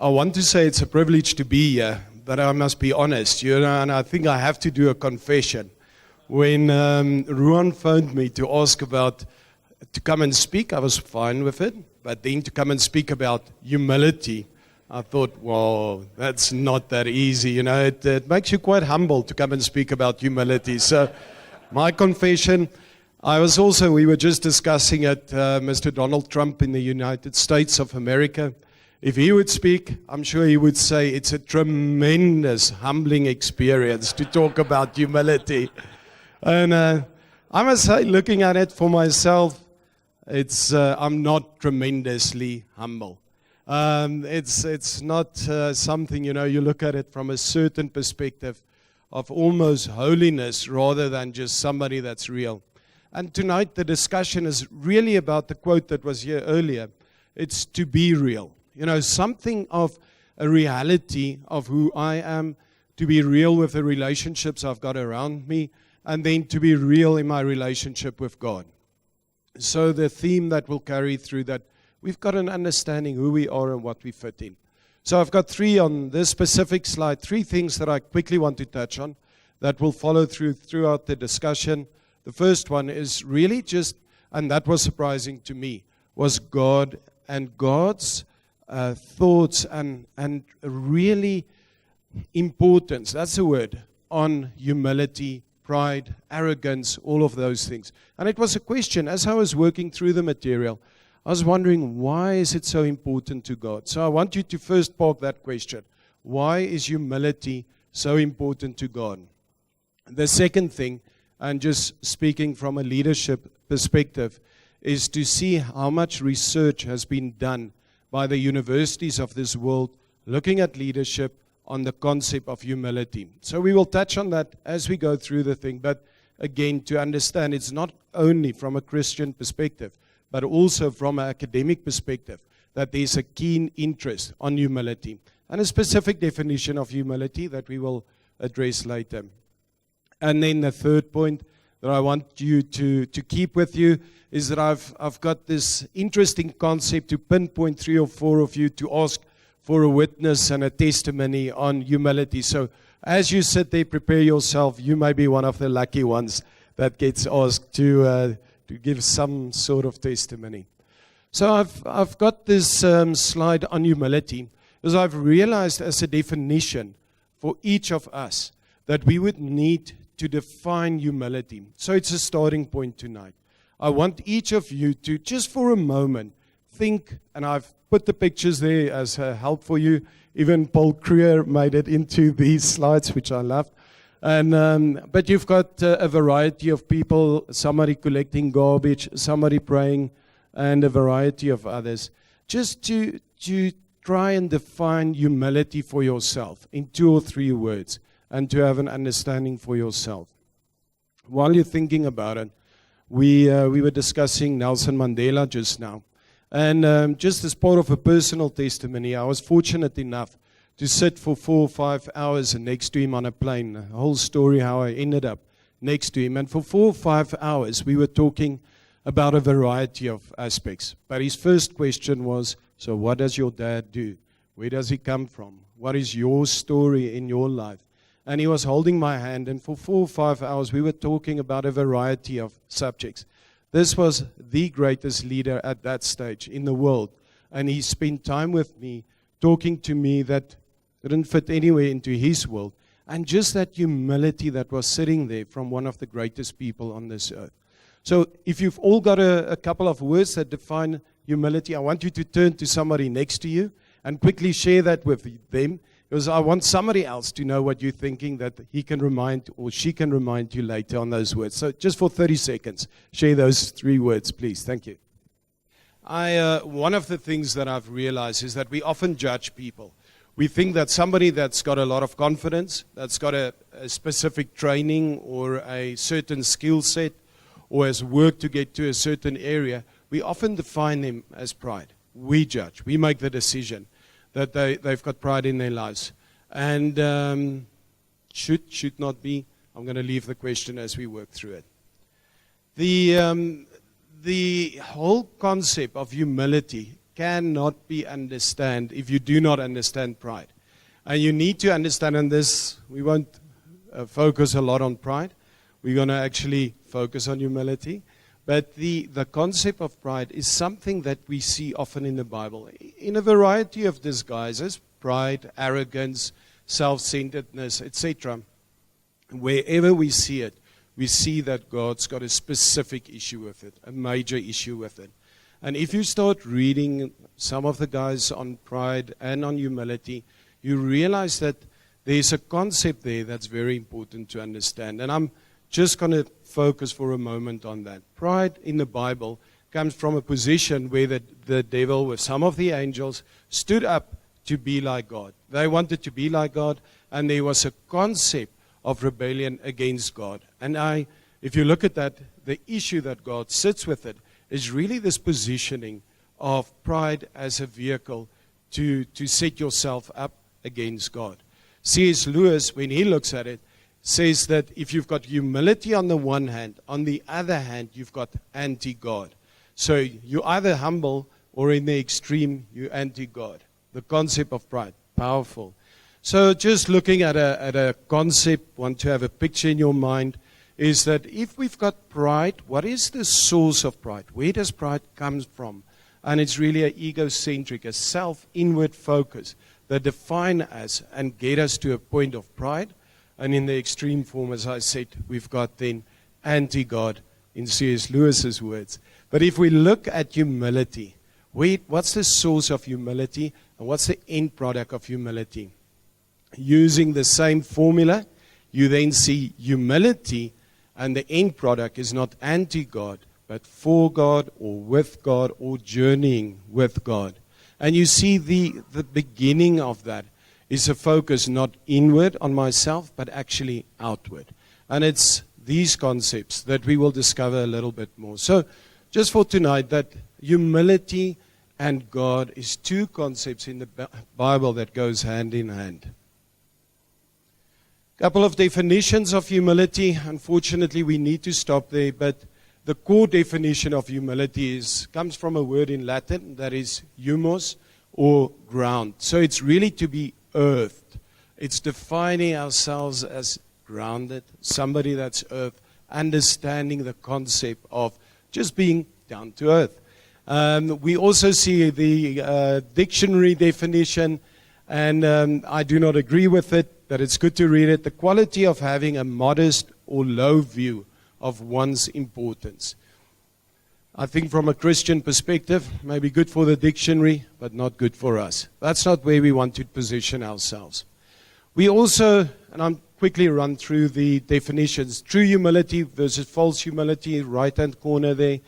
I want to say it's a privilege to be here, but I must be honest, and I think I have to do a confession. When Ruan phoned me to ask to come and speak, I was fine with it, but then to come and speak about humility, I thought, well, that's not that easy. It makes you quite humble to come and speak about humility. So my confession, we were just discussing it, Mr. Donald Trump in the United States of America. If he would speak, I'm sure he would say it's a tremendous, humbling experience to talk about humility. And I must say, looking at it for myself, I'm not tremendously humble. It's not something, you look at it from a certain perspective of almost holiness rather than just somebody that's real. And tonight the discussion is really about the quote that was here earlier. It's to be real. Something of a reality of who I am, to be real with the relationships I've got around me, and then to be real in my relationship with God. So the theme that will carry through that, we've got an understanding who we are and what we fit in. So I've got three on this specific slide, three things that I quickly want to touch on that will follow throughout the discussion. The first one is really just, and that was surprising to me, was God and God's thoughts and really importance, that's the word, on humility, pride, arrogance, all of those things. And it was a question, as I was working through the material, I was wondering, why is it so important to God? So I want you to first park that question. Why is humility so important to God? The second thing, and just speaking from a leadership perspective, is to see how much research has been done by the universities of this world looking at leadership on the concept of humility. So we will touch on that as we go through the thing, but again, to understand it's not only from a Christian perspective, but also from an academic perspective, that there's a keen interest on humility and a specific definition of humility that we will address later. And then the third point that I want you to keep with you is that I've got this interesting concept to pinpoint 3 or 4 of you to ask for a witness and a testimony on humility. So as you sit there, prepare yourself. You may be one of the lucky ones that gets asked to give some sort of testimony. So I've got this slide on humility because I've realized as a definition for each of us that we would need to define humility. So it's a starting point tonight. I want each of you to, just for a moment, think, and I've put the pictures there as a help for you. Even Paul Creer made it into these slides, which I loved. And but you've got a variety of people, somebody collecting garbage, somebody praying, and a variety of others. Just to try and define humility for yourself in 2 or 3 words, and to have an understanding for yourself. While you're thinking about it, we were discussing Nelson Mandela just now. And just as part of a personal testimony, I was fortunate enough to sit for 4 or 5 hours next to him on a plane. The whole story how I ended up next to him. And for 4 or 5 hours, we were talking about a variety of aspects. But his first question was, so what does your dad do? Where does he come from? What is your story in your life? And he was holding my hand, and for 4 or 5 hours, we were talking about a variety of subjects. This was the greatest leader at that stage in the world. And he spent time with me, talking to me that didn't fit anywhere into his world. And just that humility that was sitting there from one of the greatest people on this earth. So if you've all got a couple of words that define humility, I want you to turn to somebody next to you and quickly share that with them. Because I want somebody else to know what you're thinking that he can remind or she can remind you later on those words. So just for 30 seconds, share those 3 words, please. Thank you. One of the things that I've realized is that we often judge people. We think that somebody that's got a lot of confidence, that's got a specific training or a certain skill set or has worked to get to a certain area, we often define them as pride. We judge. We make the decision that they've got pride in their lives. And should not be. I'm going to leave the question as we work through it. The whole concept of humility cannot be understood if you do not understand pride. And you need to understand, and this, we won't focus a lot on pride. We're going to actually focus on humility. But the concept of pride is something that we see often in the Bible, in a variety of disguises: pride, arrogance, self-centeredness, etc. Wherever we see it, we see that God's got a specific issue with it, a major issue with it. And if you start reading some of the guys on pride and on humility, you realize that there's a concept there that's very important to understand. And I'm just going to focus for a moment on that. Pride in the Bible comes from a position where the devil, with some of the angels, stood up to be like God. They wanted to be like God, and there was a concept of rebellion against God. And if you look at that, the issue that God sits with it is really this positioning of pride as a vehicle to set yourself up against God. C.S. Lewis, when he looks at it, says that if you've got humility on the one hand, on the other hand, you've got anti-God. So you're either humble or in the extreme, you're anti-God. The concept of pride, powerful. So just looking at a concept, want to have a picture in your mind, is that if we've got pride, what is the source of pride? Where does pride come from? And it's really an egocentric, a self-inward focus that define us and get us to a point of pride. And in the extreme form, as I said, we've got then anti-God, in C.S. Lewis's words. But if we look at humility, what's the source of humility and what's the end product of humility? Using the same formula, you then see humility, and the end product is not anti-God, but for God or with God or journeying with God. And you see the beginning of that is a focus not inward on myself, but actually outward. And it's these concepts that we will discover a little bit more. So just for tonight, that humility and God is two concepts in the Bible that goes hand in hand. Couple of definitions of humility. Unfortunately, we need to stop there, but the core definition of humility comes from a word in Latin that is humus, or ground. So it's really to be earthed. It's defining ourselves as grounded, somebody that's earthed, understanding the concept of just being down to earth. We also see the dictionary definition, and I do not agree with it, but it's good to read it. The quality of having a modest or low view of one's importance. I think from a Christian perspective, maybe good for the dictionary, but not good for us. That's not where we want to position ourselves. We also, and I'm quickly run through the definitions, true humility versus false humility, right-hand corner there.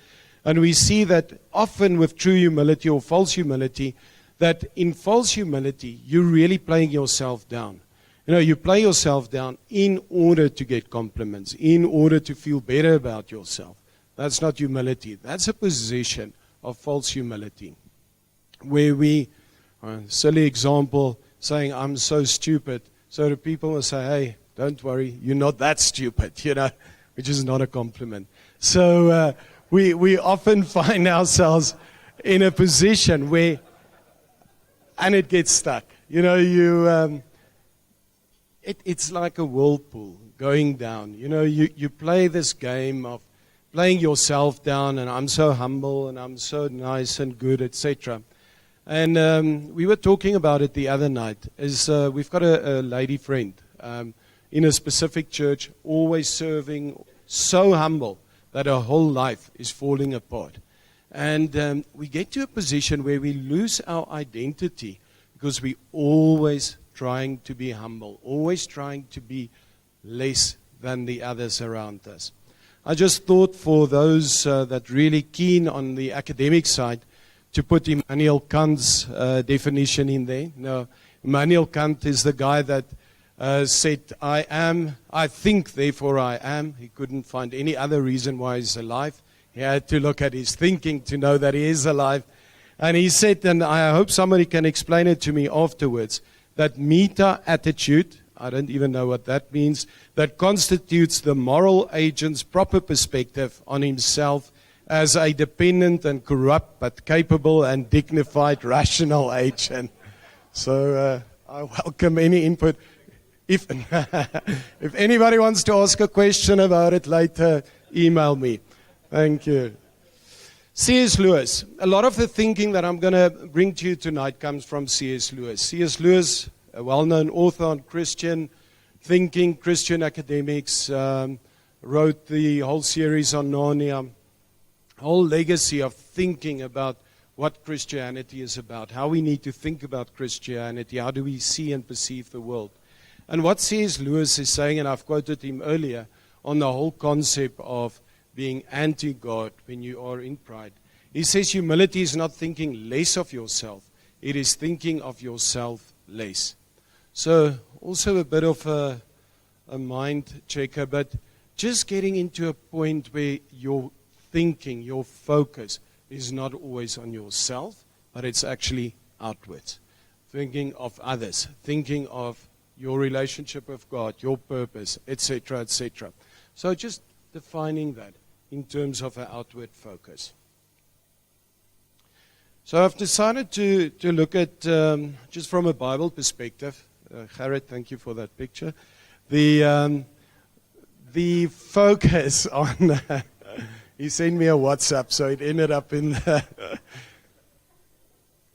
And we see that often with true humility or false humility, that in false humility, you're really playing yourself down. You know, you play yourself down in order to get compliments, in order to feel better about yourself. That's not humility. That's a position of false humility. Where we, silly example, saying, I'm so stupid. So the people will say, hey, don't worry, you're not that stupid, which is not a compliment. So we often find ourselves in a position where, and it gets stuck. It's like a whirlpool going down. You play this game of playing yourself down, and I'm so humble, and I'm so nice and good, etc. And we were talking about it the other night. We've got a lady friend in a specific church, always serving, so humble that her whole life is falling apart. And we get to a position where we lose our identity because we always trying to be humble, always trying to be less than the others around us. I just thought for those that really keen on the academic side to put Immanuel Kant's definition in there. Now, Immanuel Kant is the guy that said, I am, I think, therefore I am. He couldn't find any other reason why he's alive. He had to look at his thinking to know that he is alive. And he said, and I hope somebody can explain it to me afterwards, that meta-attitude, I don't even know what that means, that constitutes the moral agent's proper perspective on himself as a dependent and corrupt but capable and dignified rational agent. So I welcome any input. If if anybody wants to ask a question about it later, email me. Thank you. C.S. Lewis. A lot of the thinking that I'm going to bring to you tonight comes from C.S. Lewis. C.S. Lewis, a well-known author on Christian thinking, Christian academics, wrote the whole series on Narnia, whole legacy of thinking about what Christianity is about, how we need to think about Christianity, how do we see and perceive the world. And what C.S. Lewis is saying, and I've quoted him earlier, on the whole concept of being anti-God when you are in pride. He says humility is not thinking less of yourself, it is thinking of yourself less. So also a bit of a mind checker, but just getting into a point where your thinking, your focus is not always on yourself, but it's actually outwards. Thinking of others, thinking of your relationship with God, your purpose, etc., etc. So just defining that in terms of an outward focus. So I've decided to look at, just from a Bible perspective, Gerrit, thank you for that picture, the focus on, he sent me a WhatsApp, so it ended up in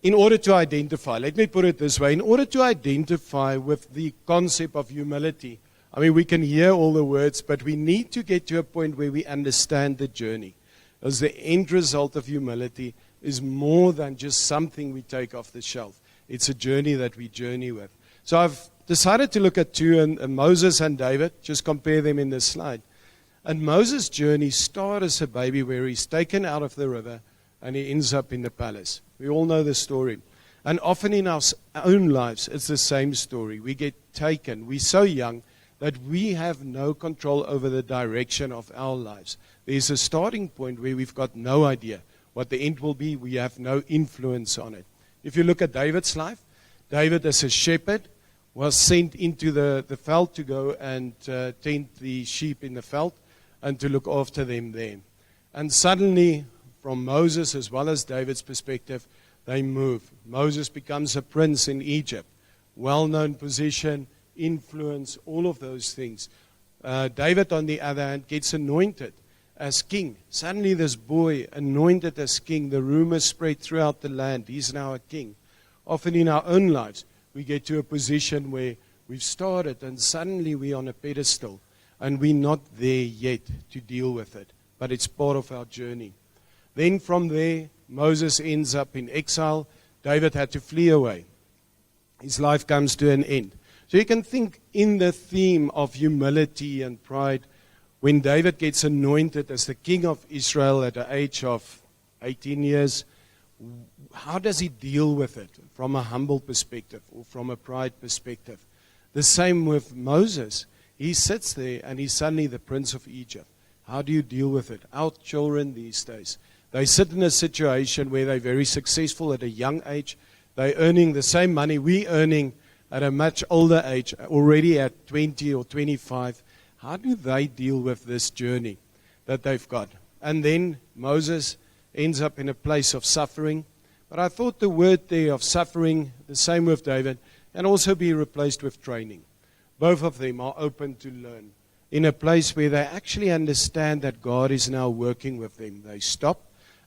in order to identify, let me put it this way, in order to identify with the concept of humility, I mean, we can hear all the words, but we need to get to a point where we understand the journey. As the end result of humility is more than just something we take off the shelf. It's a journey that we journey with. So I've decided to look at two, Moses and David, just compare them in this slide. And Moses' journey started as a baby where he's taken out of the river and he ends up in the palace. We all know the story. And often in our own lives, it's the same story. We get taken. We're so young that we have no control over the direction of our lives. There's a starting point where we've got no idea what the end will be. We have no influence on it. If you look at David's life, David as a shepherd was sent into the veld to go and tend the sheep in the veld and to look after them there. And suddenly, from Moses as well as David's perspective, they move. Moses becomes a prince in Egypt. Well-known position, influence, all of those things. David, on the other hand, gets anointed as king. Suddenly this boy anointed as king, the rumors spread throughout the land. He's now a king. Often in our own lives, we get to a position where we've started and suddenly we're on a pedestal and we're not there yet to deal with it. But it's part of our journey. Then from there, Moses ends up in exile. David had to flee away. His life comes to an end. So you can think in the theme of humility and pride, when David gets anointed as the king of Israel at the age of 18 years, how does he deal with it from a humble perspective or from a pride perspective? The same with Moses. He sits there and he's suddenly the prince of Egypt. How do you deal with it? Our children these days, they sit in a situation where they're very successful at a young age. They're earning the same money we're earning at a much older age, already at 20 or 25. How do they deal with this journey that they've got? And then Moses ends up in a place of suffering. But I thought the word there of suffering, the same with David, can also be replaced with training. Both of them are open to learn in a place where they actually understand that God is now working with them. They stop.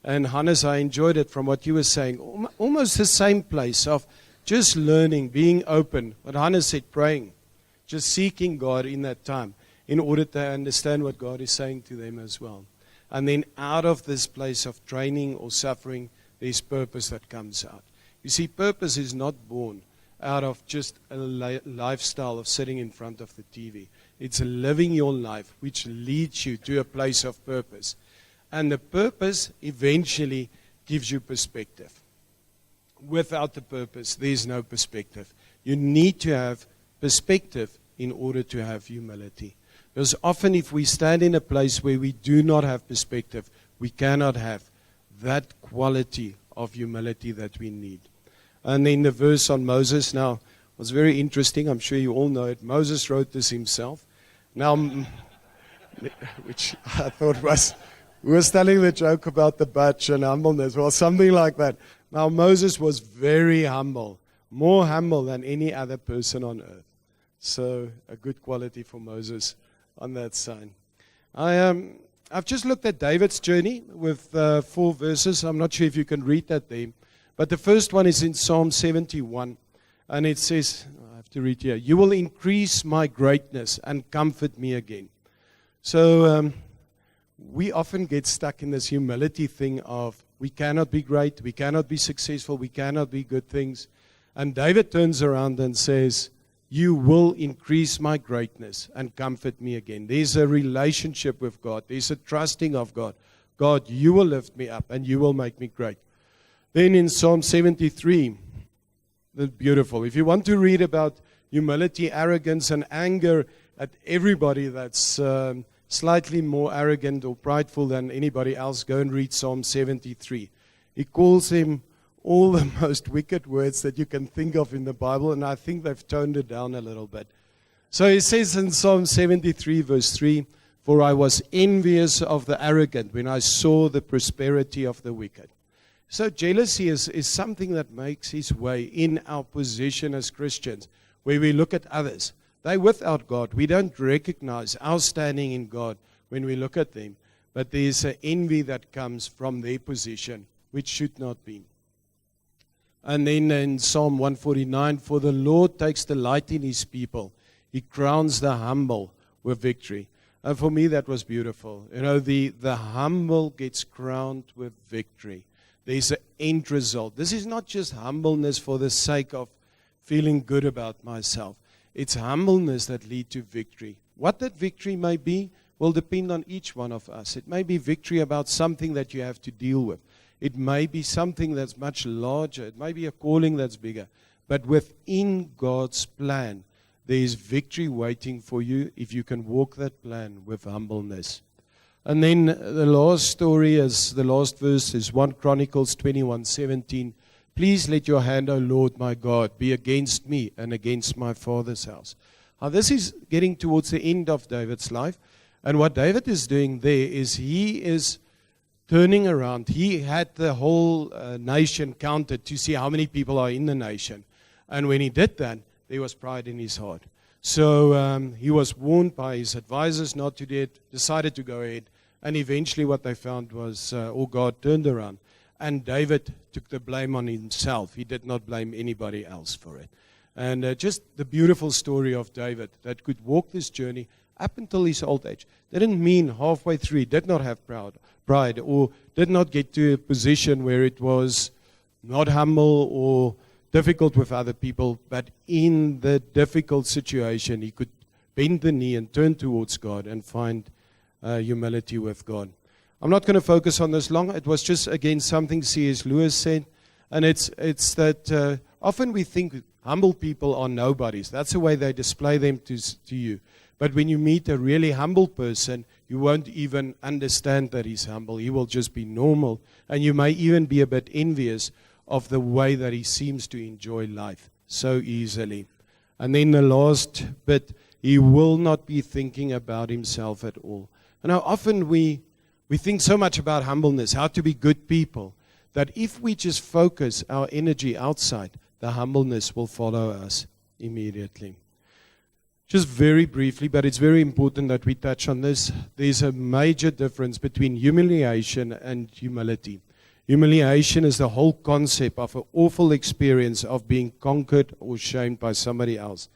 And Hannes, I enjoyed it from what you were saying. Almost the same place of just learning, being open. What Hannes said, praying. Just seeking God in that time in order to understand what God is saying to them as well. And then out of this place of training or suffering, there's purpose that comes out. You see, purpose is not born out of just a lifestyle of sitting in front of the TV. It's living your life which leads you to a place of purpose. And the purpose eventually gives you perspective. Without the purpose, there's no perspective. You need to have perspective in order to have humility. Because often if we stand in a place where we do not have perspective, we cannot have that quality of humility that we need. And then the verse on Moses now was very interesting. I'm sure you all know it. Moses wrote this himself. Now, which I thought was We was telling the joke about the batch and humbleness. Well, something like that. Now, Moses was very humble, more humble than any other person on earth. So, a good quality for Moses on that side. I've just looked at David's journey with 4 verses. I'm not sure if you can read that there. But the first one is in Psalm 71. And it says, I have to read here, "You will increase my greatness and comfort me again." So, we often get stuck in this humility thing of we cannot be great, we cannot be successful, we cannot be good things. And David turns around and says, "You will increase my greatness and comfort me again." There's a relationship with God. There's a trusting of God. God, you will lift me up and you will make me great. Then in Psalm 73, that's beautiful. If you want to read about humility, arrogance, and anger at everybody that's slightly more arrogant or prideful than anybody else, go and read Psalm 73. He calls him all the most wicked words that you can think of in the Bible, and I think they've toned it down a little bit. So he says in Psalm 73, verse 3, "For I was envious of the arrogant when I saw the prosperity of the wicked." So jealousy is something that makes its way in our position as Christians, where we look at others. They're without God. We don't recognize our standing in God when we look at them. But there's an envy that comes from their position, which should not be. And then in Psalm 149, "For the Lord takes delight in his people. He crowns the humble with victory." And for me, that was beautiful. You know, the humble gets crowned with victory. There's an end result. This is not just humbleness for the sake of feeling good about myself. It's humbleness that leads to victory. What that victory may be will depend on each one of us. It may be victory about something that you have to deal with. It may be something that's much larger. It may be a calling that's bigger. But within God's plan, there is victory waiting for you if you can walk that plan with humbleness. And then the last story, the last verse is 1 Chronicles 21:17. "Please let your hand, O Lord my God, be against me and against my father's house." Now this is getting towards the end of David's life. And what David is doing there is he is turning around. He had the whole nation counted to see how many people are in the nation. And when he did that, there was pride in his heart. So he was warned by his advisors not to do it, decided to go ahead. And eventually what they found was, God turned around. And David took the blame on himself. He did not blame anybody else for it. And just the beautiful story of David that could walk this journey up until his old age. Didn't mean halfway through he did not have pride or did not get to a position where it was not humble or difficult with other people. But in the difficult situation, he could bend the knee and turn towards God and find humility with God. I'm not going to focus on this long. It was just, again, something C.S. Lewis said. And it's that often we think humble people are nobodies. That's the way they display them to you. But when you meet a really humble person, you won't even understand that he's humble. He will just be normal. And you may even be a bit envious of the way that he seems to enjoy life so easily. And then the last bit, he will not be thinking about himself at all. And now often we think so much about humbleness, how to be good people, that if we just focus our energy outside, the humbleness will follow us immediately. Just very briefly, but it's very important that we touch on this. There's a major difference between humiliation and humility. Humiliation is the whole concept of an awful experience of being conquered or shamed by somebody else.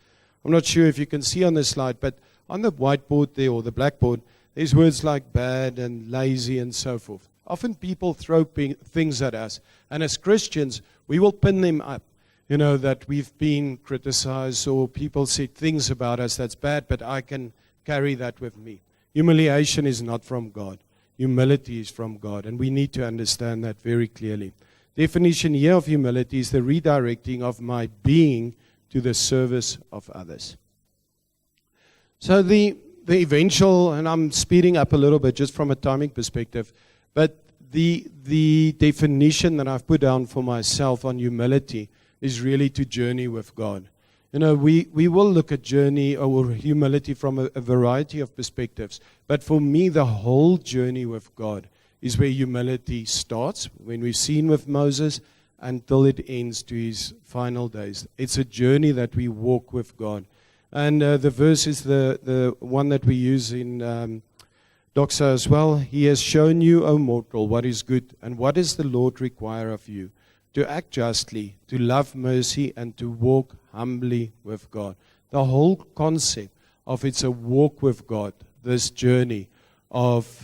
I'm not sure if you can see on the slide, but on the whiteboard there or the blackboard, there's words like bad and lazy and so forth. Often people throw things at us, and as Christians, we will pin them up. You know, that we've been criticized or people said things about us that's bad, but I can carry that with me. Humiliation is not from God. Humility is from God, and we need to understand that very clearly. Definition here of humility is the redirecting of my being to the service of others. So the eventual, and I'm speeding up a little bit just from a timing perspective, but the definition that I've put down for myself on humility is really to journey with God. You know, we will look at journey or humility from a variety of perspectives. But for me, the whole journey with God is where humility starts, when we've seen with Moses, until it ends to his final days. It's a journey that we walk with God. And the verse is the one that we use in Doxa as well. He has shown you, O mortal, what is good, and what does the Lord require of you? To act justly, to love mercy, and to walk humbly with God. The whole concept of it's a walk with God, this journey of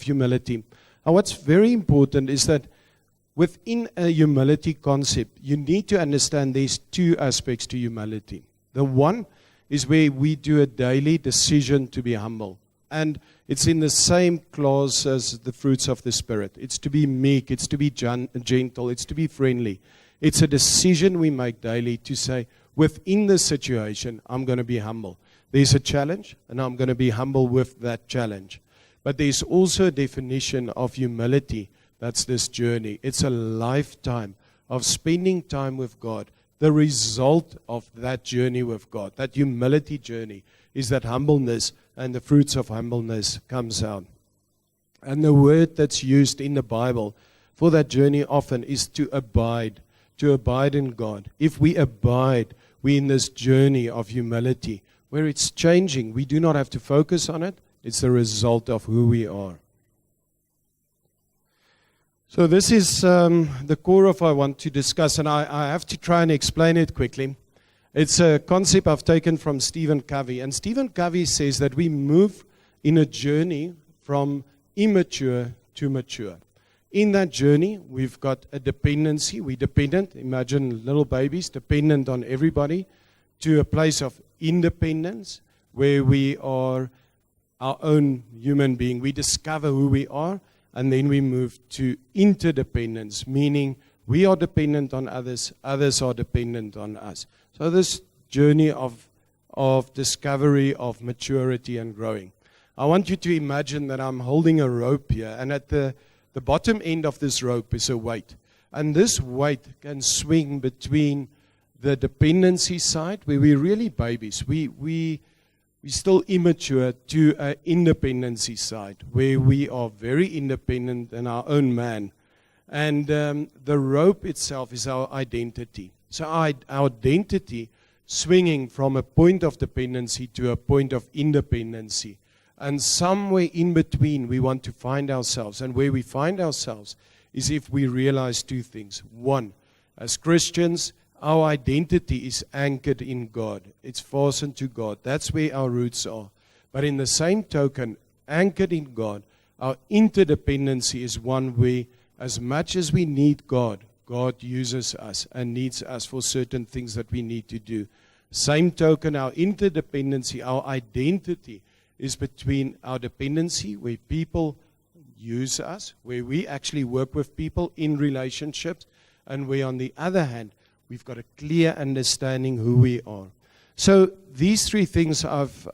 humility. And what's very important is that within a humility concept, you need to understand there's two aspects to humility. The one is where we do a daily decision to be humble. And it's in the same clause as the fruits of the Spirit. It's to be meek, it's to be gentle, it's to be friendly. It's a decision we make daily to say, within this situation, I'm going to be humble. There's a challenge, and I'm going to be humble with that challenge. But there's also a definition of humility. That's this journey. It's a lifetime of spending time with God. The result of that journey with God, that humility journey, is that humbleness, and the fruits of humbleness comes out. And the word that's used in the Bible for that journey often is to abide in God. If we abide, we're in this journey of humility, where it's changing. We do not have to focus on it. It's the result of who we are. So this is the core of what I want to discuss, and I have to try and explain it quickly. It's a concept I've taken from Stephen Covey, and Stephen Covey says that we move in a journey from immature to mature. In that journey, we've got a dependency. We're dependent. Imagine little babies dependent on everybody, to a place of independence where we are our own human being. We discover who we are. And then we move to interdependence, meaning we are dependent on others, others are dependent on us. So this journey of discovery, of maturity and growing. I want you to imagine that I'm holding a rope here, and at the bottom end of this rope is a weight. And this weight can swing between the dependency side, where we're really babies. We're still immature, to an independency side, where we are very independent and our own man. And the rope itself is our identity. So our identity swinging from a point of dependency to a point of independency. And somewhere in between we want to find ourselves. And where we find ourselves is if we realize two things. One, as Christians, our identity is anchored in God. It's fastened to God. That's where our roots are. But in the same token, anchored in God, our interdependency is one where, as much as we need God, God uses us and needs us for certain things that we need to do. Same token, our interdependency, our identity is between our dependency, where people use us, where we actually work with people in relationships, and where on the other hand, we've got a clear understanding who we are. So these three things I've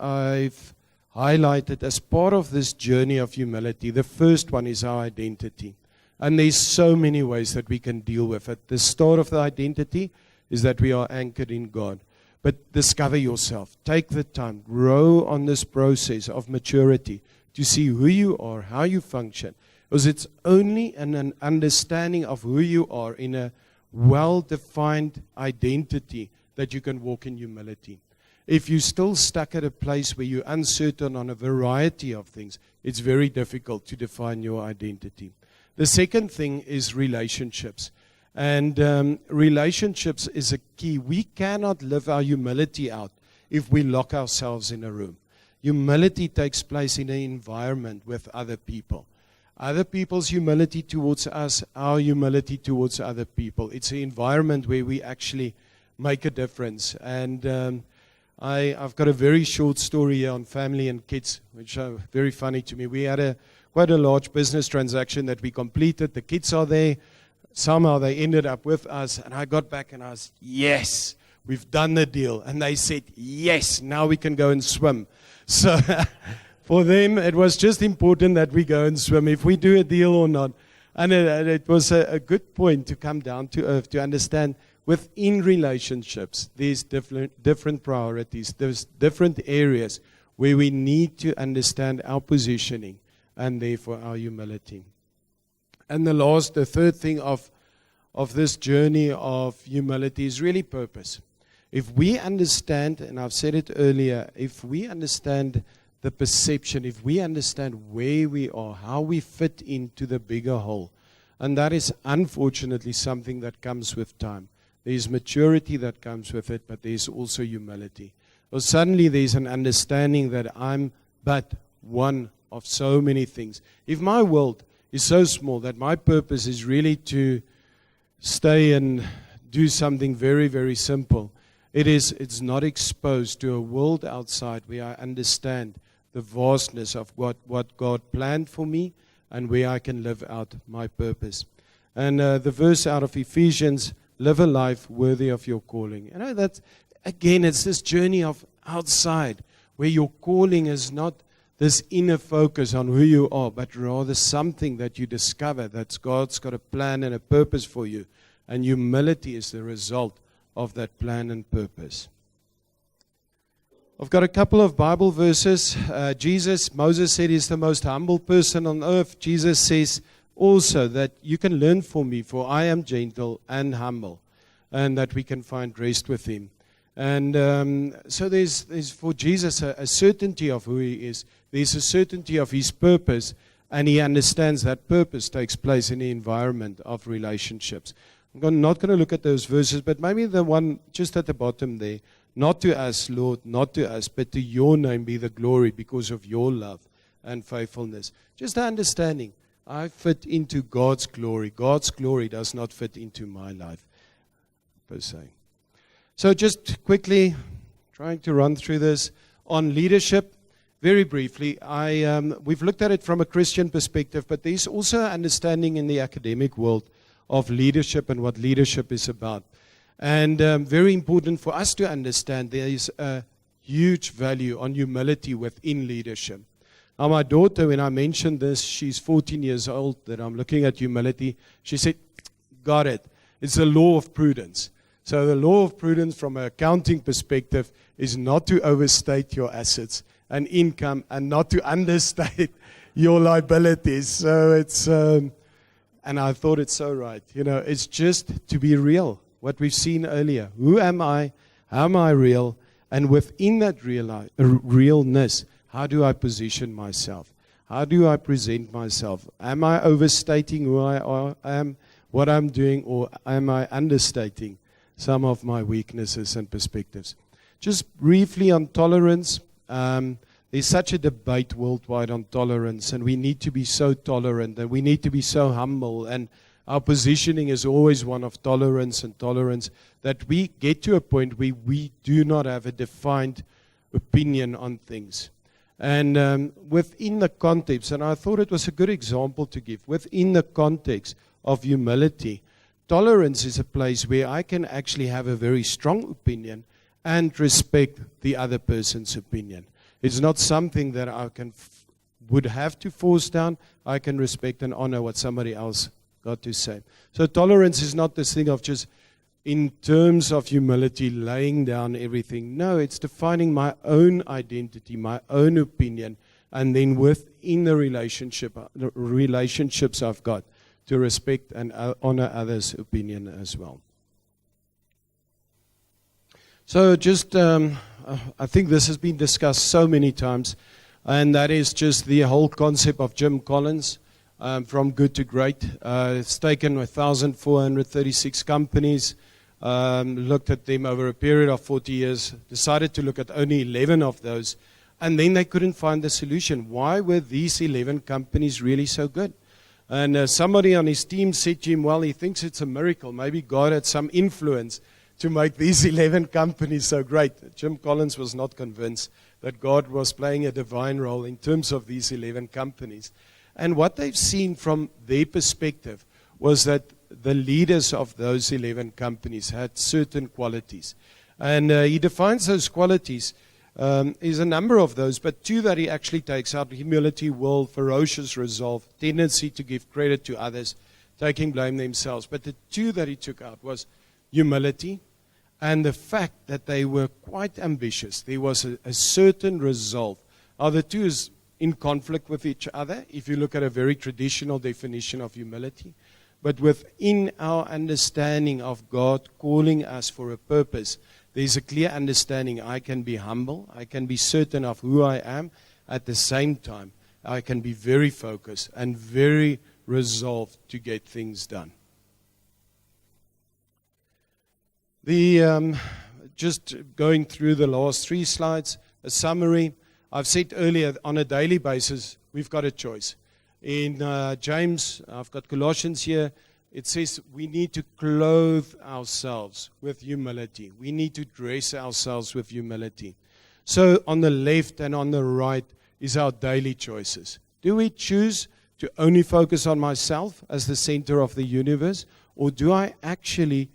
highlighted as part of this journey of humility. The first one is our identity. And there's so many ways that we can deal with it. The start of the identity is that we are anchored in God. But discover yourself. Take the time. Grow on this process of maturity to see who you are, how you function. Because it's only an understanding of who you are in a well-defined identity that you can walk in humility. If you're still stuck at a place where you're uncertain on a variety of things, it's very difficult to define your identity. The second thing is relationships. And relationships is a key. We cannot live our humility out if we lock ourselves in a room. Humility takes place in an environment with other people. Other people's humility towards us, our humility towards other people. It's an environment where we actually make a difference. And I've got a very short story here on family and kids, which are very funny to me. We had quite a large business transaction that we completed. The kids are there. Somehow they ended up with us. And I got back and I was, yes, we've done the deal. And they said, yes, now we can go and swim. So for them, it was just important that we go and swim, if we do a deal or not. And it was a good point to come down to earth, to understand within relationships, there's different priorities. There's different areas where we need to understand our positioning and therefore our humility. And the third thing of this journey of humility is really purpose. If we understand, and I've said it earlier, if we understand the perception, if we understand where we are, how we fit into the bigger whole, and that is unfortunately something that comes with time. There's maturity that comes with it, but there's also humility. Well, suddenly there's an understanding that I'm but one of so many things. If my world is so small that my purpose is really to stay and do something very, very simple, it's not exposed to a world outside where I understand the vastness of what God planned for me and where I can live out my purpose. And the verse out of Ephesians, live a life worthy of your calling. You know, that again, it's this journey of outside where your calling is not this inner focus on who you are, but rather something that you discover that God's got a plan and a purpose for you. And humility is the result of that plan and purpose. I've got a couple of Bible verses. Moses said he's the most humble person on earth. Jesus says also that you can learn from me, for I am gentle and humble, and that we can find rest with him. And so there's for Jesus a certainty of who he is. There's a certainty of his purpose, and he understands that purpose takes place in the environment of relationships. I'm not going to look at those verses, but maybe the one just at the bottom there. Not to us, Lord, not to us, but to your name be the glory because of your love and faithfulness. Just the understanding, I fit into God's glory. God's glory does not fit into my life, per se. So just quickly, trying to run through this, on leadership, very briefly, we've looked at it from a Christian perspective, but there's also an understanding in the academic world of leadership and what leadership is about. And very important for us to understand, there is a huge value on humility within leadership. Now, my daughter, when I mentioned this, she's 14 years old, that I'm looking at humility, she said, got it. It's the law of prudence. So the law of prudence from an accounting perspective is not to overstate your assets and income and not to understate your liabilities. So it's, and I thought it's so right. You know, it's just to be real. What we've seen earlier. Who am I? How am I real? And within that realness, how do I position myself? How do I present myself? Am I overstating who I am, what I'm doing, or am I understating some of my weaknesses and perspectives? Just briefly on tolerance. There's such a debate worldwide on tolerance, and we need to be so tolerant, and we need to be so humble, and our positioning is always one of tolerance, that we get to a point where we do not have a defined opinion on things. And within the context, and I thought it was a good example to give, within the context of humility, tolerance is a place where I can actually have a very strong opinion and respect the other person's opinion. It's not something that I would have to force down. I can respect and honor what somebody else got to say. So tolerance is not this thing of just, in terms of humility, laying down everything. No, it's defining my own identity, my own opinion, and then within the relationships I've got, to respect and honor others' opinion as well. So just, I think this has been discussed so many times, and that is just the whole concept of Jim Collins. From good to great. It's taken 1,436 companies, looked at them over a period of 40 years, decided to look at only 11 of those, and then they couldn't find the solution. Why were these 11 companies really so good? And somebody on his team said to him, well, he thinks it's a miracle. Maybe God had some influence to make these 11 companies so great. Jim Collins was not convinced that God was playing a divine role in terms of these 11 companies. And what they've seen from their perspective was that the leaders of those 11 companies had certain qualities. And he defines those qualities. There's a number of those, but two that he actually takes out: humility, will, ferocious resolve, tendency to give credit to others, taking blame themselves. But the two that he took out was humility and the fact that they were quite ambitious. There was a certain resolve. Now, the two is in conflict with each other, if you look at a very traditional definition of humility. But within our understanding of God calling us for a purpose, there's a clear understanding. I can be humble. I can be certain of who I am. At the same time, I can be very focused and very resolved to get things done. Just going through the last 3 slides, a summary. I've said earlier, on a daily basis, we've got a choice. In James, I've got Colossians here, it says we need to clothe ourselves with humility. We need to dress ourselves with humility. So on the left and on the right is our daily choices. Do we choose to only focus on myself as the center of the universe, or do I actually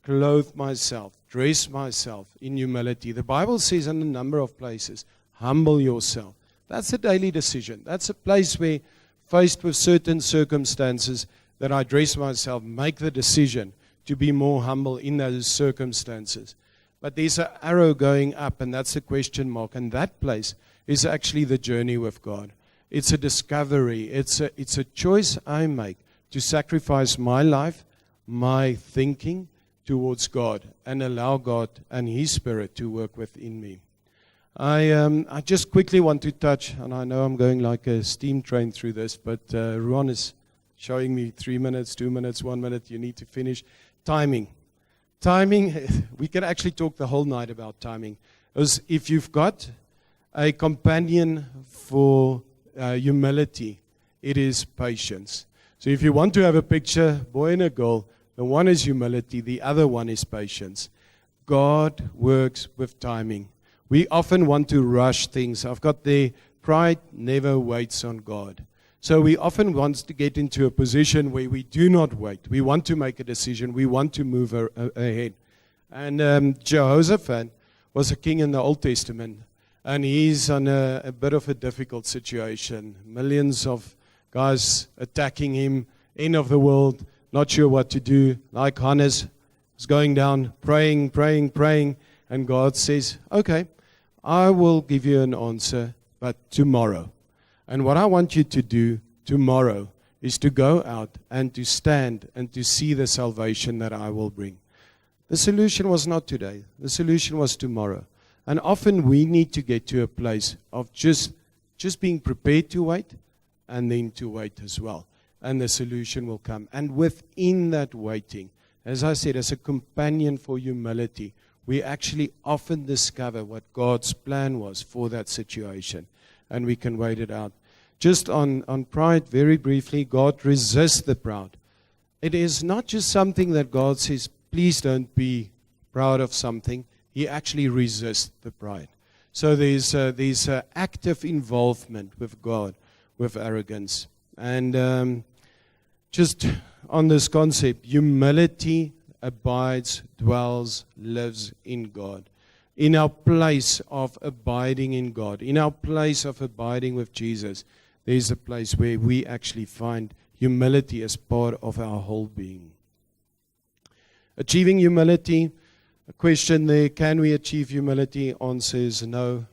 clothe myself, dress myself in humility? The Bible says in a number of places, humble yourself. That's a daily decision. That's a place where, faced with certain circumstances, that I dress myself, make the decision to be more humble in those circumstances. But there's an arrow going up, and that's a question mark. And that place is actually the journey with God. It's a discovery. It's a choice I make to sacrifice my life, my thinking towards God, and allow God and His Spirit to work within me. I just quickly want to touch, and I know I'm going like a steam train through this, but Ron is showing me 3 minutes, 2 minutes, 1 minute, you need to finish. Timing. Timing, we can actually talk the whole night about timing. Because if you've got a companion for humility, it is patience. So if you want to have a picture, boy and a girl, the one is humility, the other one is patience. God works with timing. We often want to rush things. I've got the pride never waits on God. So we often want to get into a position where we do not wait. We want to make a decision. We want to move ahead. And Jehoshaphat was a king in the Old Testament, and he's on a bit of a difficult situation. Millions of guys attacking him, end of the world, not sure what to do. Like Hannes was going down, praying, and God says, okay, I will give you an answer, but tomorrow. And what I want you to do tomorrow is to go out and to stand and to see the salvation that I will bring. The solution was not today. The solution was tomorrow. And often we need to get to a place of just being prepared to wait and then to wait as well. And the solution will come. And within that waiting, as I said, as a companion for humility, we actually often discover what God's plan was for that situation. And we can wait it out. Just on pride, very briefly, God resists the proud. It is not just something that God says, please don't be proud of something. He actually resists the pride. So there's active involvement with God, with arrogance. And just on this concept, humility abides, dwells, lives in God. In our place of abiding in God, in our place of abiding with Jesus, there's a place where we actually find humility as part of our whole being. Achieving humility, a question there, can we achieve humility? Answer is no.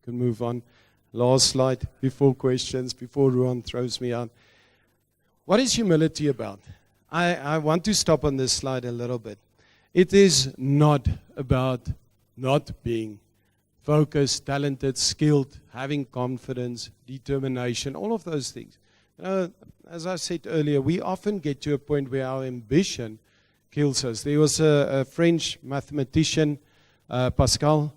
Can move on. Last slide, before questions, before Ruan throws me out. What is humility about? I want to stop on this slide a little bit. It is not about not being focused, talented, skilled, having confidence, determination, all of those things. As I said earlier, we often get to a point where our ambition kills us. There was a French mathematician, Pascal,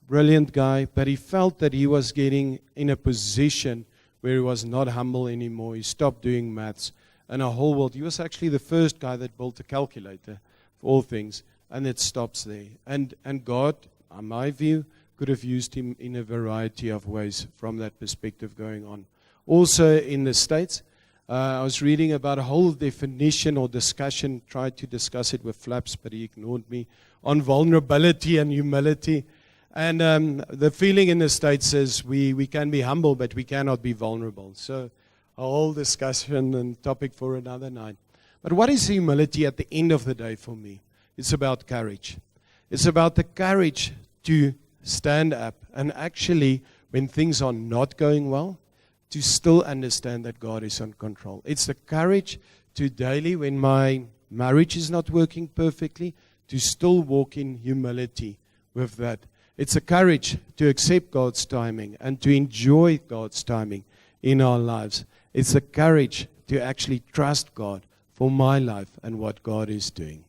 brilliant guy, but he felt that he was getting in a position where he was not humble anymore. He stopped doing maths and a whole world. He was actually the first guy that built a calculator for all things, and it stops there. And God, in my view, could have used him in a variety of ways from that perspective going on. Also in the States, I was reading about a whole definition or discussion, tried to discuss it with Flaps, but he ignored me, on vulnerability and humility. And the feeling in the States is we can be humble, but we cannot be vulnerable. So a whole discussion and topic for another night. But what is humility at the end of the day for me? It's about courage. It's about the courage to stand up and actually, when things are not going well, to still understand that God is on control. It's the courage to daily, when my marriage is not working perfectly, to still walk in humility with that. It's the courage to accept God's timing and to enjoy God's timing in our lives. It's the courage to actually trust God for my life and what God is doing.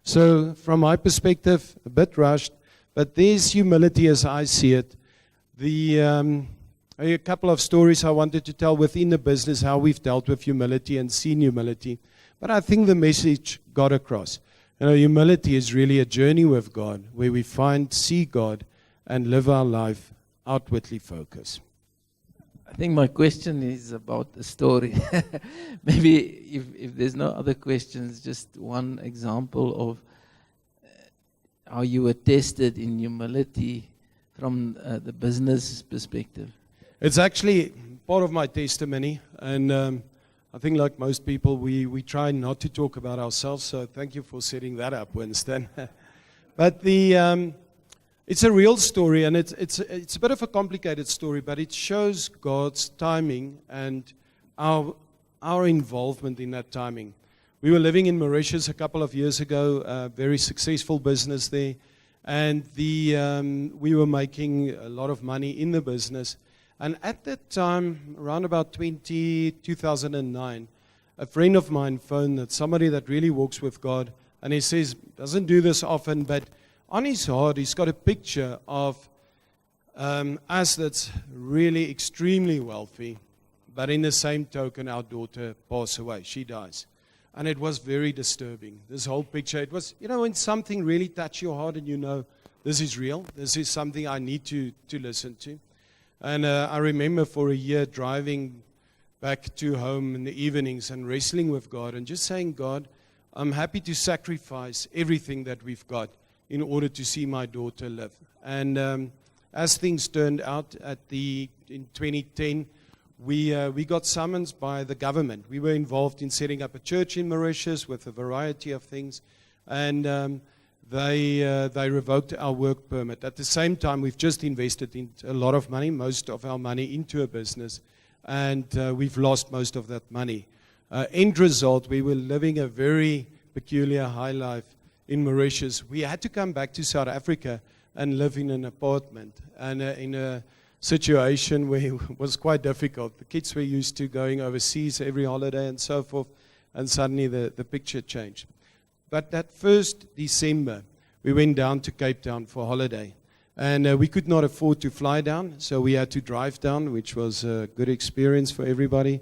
So from my perspective, a bit rushed, but there's humility as I see it. A couple of stories I wanted to tell within the business, how we've dealt with humility and seen humility. But I think the message got across. Humility is really a journey with God, where we see God, and live our life outwardly focused. I think my question is about the story. Maybe if there's no other questions, just one example of how you were tested in humility from the business perspective. It's actually part of my testimony, and I think like most people, we try not to talk about ourselves, so thank you for setting that up, Winston. But it's a real story, and it's a bit of a complicated story, but it shows God's timing and our involvement in that timing. We were living in Mauritius a couple of years ago, a very successful business there, and we were making a lot of money in the business. And at that time, around about 2009, a friend of mine phoned that somebody that really walks with God, and he says, doesn't do this often, but on his heart, he's got a picture of us that's really extremely wealthy, but in the same token, our daughter passed away. She dies. And it was very disturbing, this whole picture. It was, when something really touches your heart and this is real, this is something I need to listen to. And I remember for a year driving back to home in the evenings and wrestling with God and just saying, God, I'm happy to sacrifice everything that we've got in order to see my daughter live. And as things turned out in 2010, we got summoned by the government. We were involved in setting up a church in Mauritius with a variety of things, and they revoked our work permit. At the same time, we've just invested in a lot of money, most of our money, into a business, and we've lost most of that money. End result, we were living a very peculiar high life in Mauritius. We had to come back to South Africa and live in an apartment, and in a situation where it was quite difficult. The kids were used to going overseas every holiday and so forth, and suddenly the picture changed. But that first December, we went down to Cape Town for holiday, and we could not afford to fly down, so we had to drive down, which was a good experience for everybody.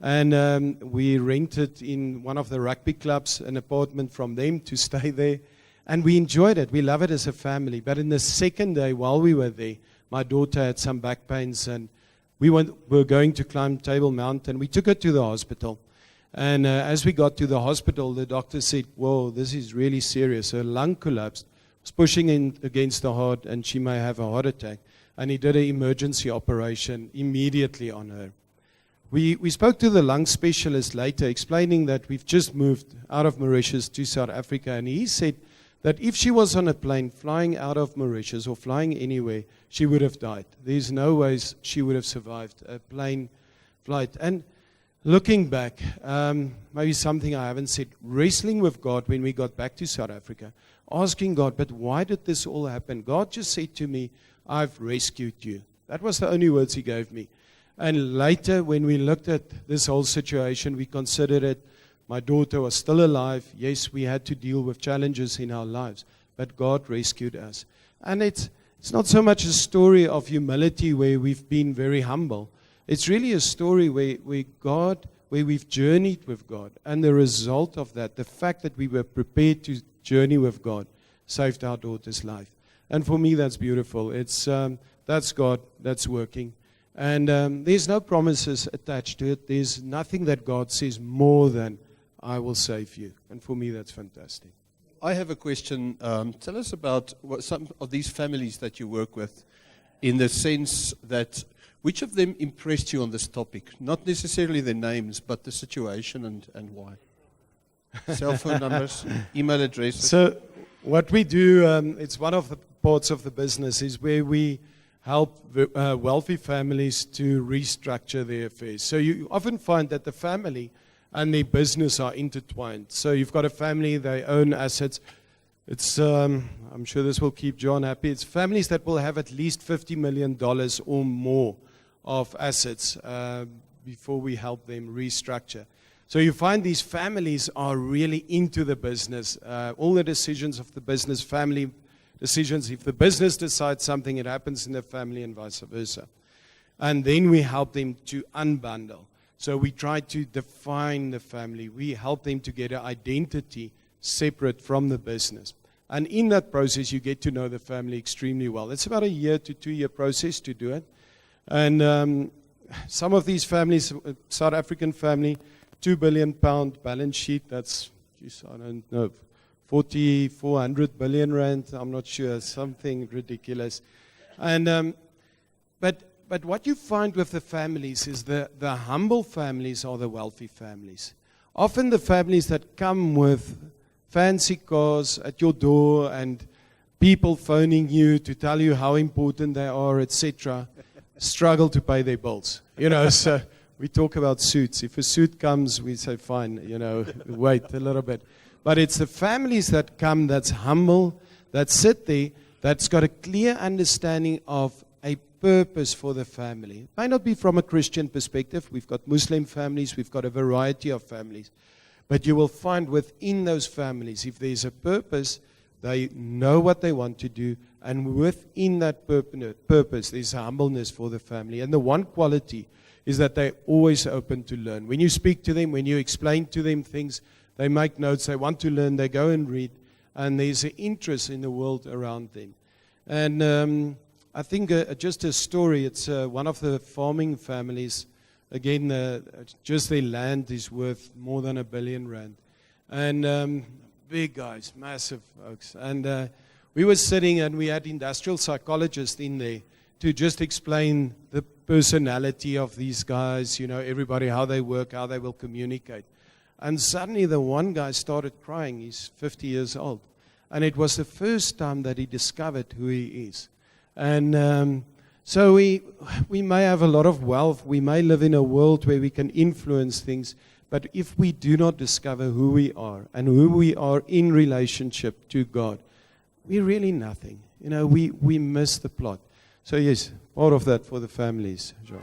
And we rented in one of the rugby clubs an apartment from them to stay there, and we enjoyed it. We love it as a family. But in the second day, while we were there, my daughter had some back pains, and we were going to climb Table Mountain. We took her to the hospital. And as we got to the hospital, the doctor said, whoa, this is really serious. Her lung collapsed, was pushing in against the heart, and she may have a heart attack. And he did an emergency operation immediately on her. We spoke to the lung specialist later, explaining that we've just moved out of Mauritius to South Africa, and he said that if she was on a plane flying out of Mauritius or flying anywhere, she would have died. There's no ways she would have survived a plane flight. And looking back, maybe something I haven't said, wrestling with God when we got back to South Africa, asking God, but why did this all happen? God just said to me, I've rescued you. That was the only words he gave me. And later, when we looked at this whole situation, we considered it. My daughter was still alive. Yes, we had to deal with challenges in our lives, but God rescued us. And it's not so much a story of humility where we've been very humble. It's really a story where we've journeyed with God. And the result of that, the fact that we were prepared to journey with God, saved our daughter's life. And for me, that's beautiful. That's God, that's working. And there's no promises attached to it. There's nothing that God says more than, I will save you. And for me, that's fantastic. I have a question. Tell us about some of these families that you work with, in the sense that which of them impressed you on this topic? Not necessarily their names, but the situation and why. Cell phone numbers, email addresses. So what we do, it's one of the parts of the business, is where we help wealthy families to restructure their affairs. So you often find that the family and their business are intertwined. So you've got a family, they own assets. It's, I'm sure this will keep John happy. It's families that will have at least $50 million or more of assets before we help them restructure. So you find these families are really into the business. All the decisions of the business, family decisions. If the business decides something, it happens in the family and vice versa. And then we help them to unbundle. So we try to define the family. We help them to get an identity separate from the business. And in that process, you get to know the family extremely well. It's about a 1 to 2 year process to do it. And some of these families, South African family, £2 billion balance sheet, that's, geez, I don't know, 400 billion rand, I'm not sure, something ridiculous. And but what you find with the families is the humble families are the wealthy families. Often the families that come with fancy cars at your door and people phoning you to tell you how important they are, etc., struggle to pay their bills. You know, so we talk about suits. If a suit comes, we say, fine, you know, wait a little bit. But it's the families that come that's humble, that sit there, that's got a clear understanding of a purpose for the family. It might not be from a Christian perspective. We've got Muslim families. We've got a variety of families. But you will find within those families, if there's a purpose, they know what they want to do. And within that purpose, there's a humbleness for the family. And the one quality is that they're always open to learn. When you speak to them, when you explain to them things, they make notes, they want to learn, they go and read, and there's an interest in the world around them. And I think just a story, it's one of the farming families, again, just their land is worth more than R1 billion. And big guys, massive folks. And we were sitting and we had industrial psychologists in there to just explain the personality of these guys, you know, everybody, how they work, how they will communicate. And suddenly the one guy started crying. He's 50 years old. And it was the first time that he discovered who he is. And so we may have a lot of wealth. We may live in a world where we can influence things. But if we do not discover who we are and who we are in relationship to God, we're really nothing. You know, we miss the plot. So yes, part of that for the families, John.